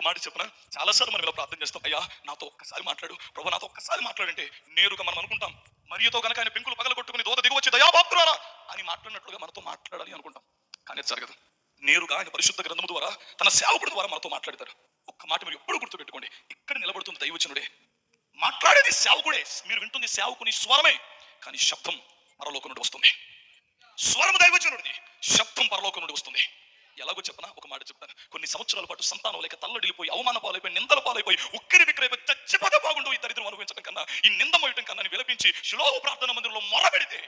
ఒక మాట చెప్పనా, చాలాసార్లు మనం ఇలా ప్రార్థన చేస్తాం, అయ్యా నాతో ఒక్కసారి మాట్లాడు ప్రభు, నాతో ఒక్కసారి మాట్లాడంటే నేరుగా మనం అనుకుంటాం మరియుతో కనుక ఆయన పెంకులు పగల కొట్టుకుని దోత దిగవచ్చి దయాభాక్తురారా అని మాట్లాడినట్లుగా మనతో మాట్లాడాలి అనుకుంటాం. కానీ అది జరగదు. నేరుగా ఆయన పరిశుద్ధ గ్రంథము ద్వారా తన సేవకుడి ద్వారా మనతో మాట్లాడతారు. ఒక్క మాట మీరు ఎప్పుడు గుర్తుపెట్టుకోండి, ఇక్కడ నిలబడుతుంది దైవజనుడే, మాట్లాడేది సేవకుడే, మీరు వింటుంది సేవకుని స్వరమే, కానీ శబ్దం పరలోకం నుండి వస్తుంది. స్వరం దైవజనుడిది, శబ్దం పరలోకం నుండి వస్తుంది. ఎలాగో చెప్పనా, ఒక మాట చెప్తాను. కొన్ని సంవత్సరాల పాటు సంతానం లేక తల్లడిల్లిపోయి అవమాన పాలైపోయి నిందల పాలైపోయి ఉక్కిరి బిక్కిరైపోయి చచ్చిపోతే బాగుండు ఈ దరిద్రం అనుభవించడం కన్నా, ఈ నింద మోయటం కన్నా విలపించి శిలోహు ప్రార్థన మందిరంలో మొరపెడితే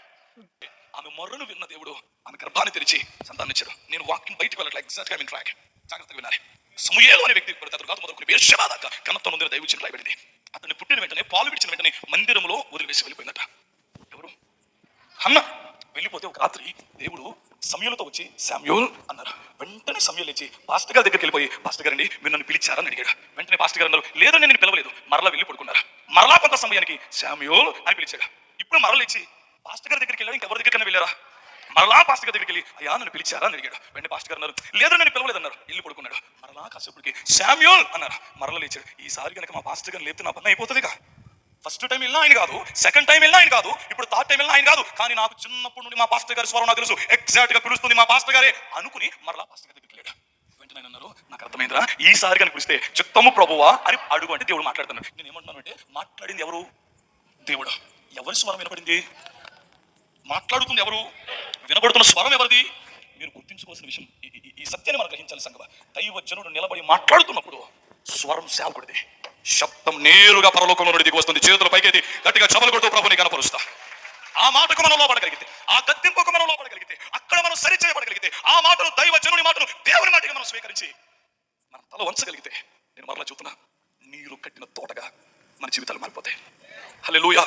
ఆమె మొర్రను విన్న దేవుడు ఆమె గర్భాన్ని తెరిచి సంతానం ఇచ్చాడు. నేను వాకింగ్ బయటికి వెళ్ళట్లే, ఎగ్జాక్ట్గా ఐ ట్రాక్, జాగ్రత్తగా వినాలి. సమూయేలు అనే వ్యక్తి అతను మొదలుకొని బెర్షెబా దాకా కన్నతో నొందిన దైవజనుడు రాయబడింది. అతన్ని పుట్టిన వెంటనే పాలు విడిచిన వెంటనే మందిరంలో వదిలివేసి వెళ్ళిపోయిందట. ఎవరు? హన్న. వెళ్ళిపోతే ఒక రాత్రి దేవుడు సమూయేలుతో వచ్చి శామ్యూల్ అన్నారు. వెంటనే సమూయేలు లేచి పాస్టర్ గారి దగ్గరికి వెళ్ళిపోయి, పాస్టర్ గారండి మీరు నన్ను పిలిచారని అడిగాడు. వెంటనే పాస్టర్ గారు అన్నారు, లేదు నేను పిలవలేదు. మరలా వెళ్ళి పడుకున్నారు. మరలా కొంత సమయానికి శామ్యూల్ అని పిలిచాడు. ఇప్పుడు మరలా లేచి పాస్టర్ గారి దగ్గరికి వెళ్ళాడు. ఇంకెవరి దగ్గరికైనా వెళ్ళారా? మరలా పాస్టర్ గారి దగ్గరికి వెళ్ళి, అయ్యా నన్ను పిలిచారా అని అడిగాడు. వెంటనే పాస్టర్ గారు అన్నారు, లేదు నేను పిలవలేదు అన్నారు. వెళ్ళి పడుకున్నాడు. మరలా కాసేపటికి శామ్యూల్ అన్నారు. మరలా లేచాడు. ఈసారి కనుక మా పాస్టర్ గారిని లేపితే నా పని అయిపోతుందిగా. ఫస్ట్ టైం వెళ్ళినా ఆయన కాదు, సెకండ్ టైం వెళ్ళినా ఆయన కాదు, ఇప్పుడు థర్డ్ టైం వెళ్ళినా ఆయన కాదు, కానీ నాకు చిన్నప్పటి నుండి మా పాస్టర్ గారి స్వరం నాకు తెలుసు, ఎగ్జాక్ట్ గా పిలుస్తుంది మా పాస్టర్ గారే అనుకుని మరలా పాస్టర్ గారి దగ్గరికి వెళ్ళాడు. వెంటనే ఆయన అన్నారు, నాకు అర్థమైందిరా, ఈసారి కనుక పిలిస్తే చిత్తము ప్రభువా అని అడుగు అంటే దేవుడు మాట్లాడుతున్నాడు. నేను ఏమంటున్నాను అంటే, మాట్లాడింది ఎవరు? దేవుడు. ఎవరి స్వరం వినపడింది? మాట్లాడుతుంది ఎవరు? వినబడుతున్న స్వరం ఎవరిది? మీరు గుర్తించుకోవాల్సిన విషయం, ఈ సత్యాన్ని మనం గ్రహించాలి సంగమా. దైవజనుడు నిలబడి మాట్లాడుతున్నప్పుడు స్వరం సేవకుడిది, శబ్దం నేరుగా పరలోకంలో నుండి దిగి వస్తుంది. చేతుల పైకెత్తి గట్టిగా చమలు కొడుతూ ప్రభుని కనపరుస్తా. ఆ మాటకు మనం లోపడగలిగితే, ఆ గద్దెంపుకు మనం లోపడగలిగితే, అక్కడ మనం సరి చేయబడగలిగితే, ఆ మాటలు దైవజనుడి మాటలు దేవుని మాటగా మనం స్వీకరించి మన తల వంచగలిగితే, నేను మరలా చూస్తున్నా, నీరు కట్టిన తోటగా మన జీవితాలు మారిపోతాయి. హల్లెలూయా.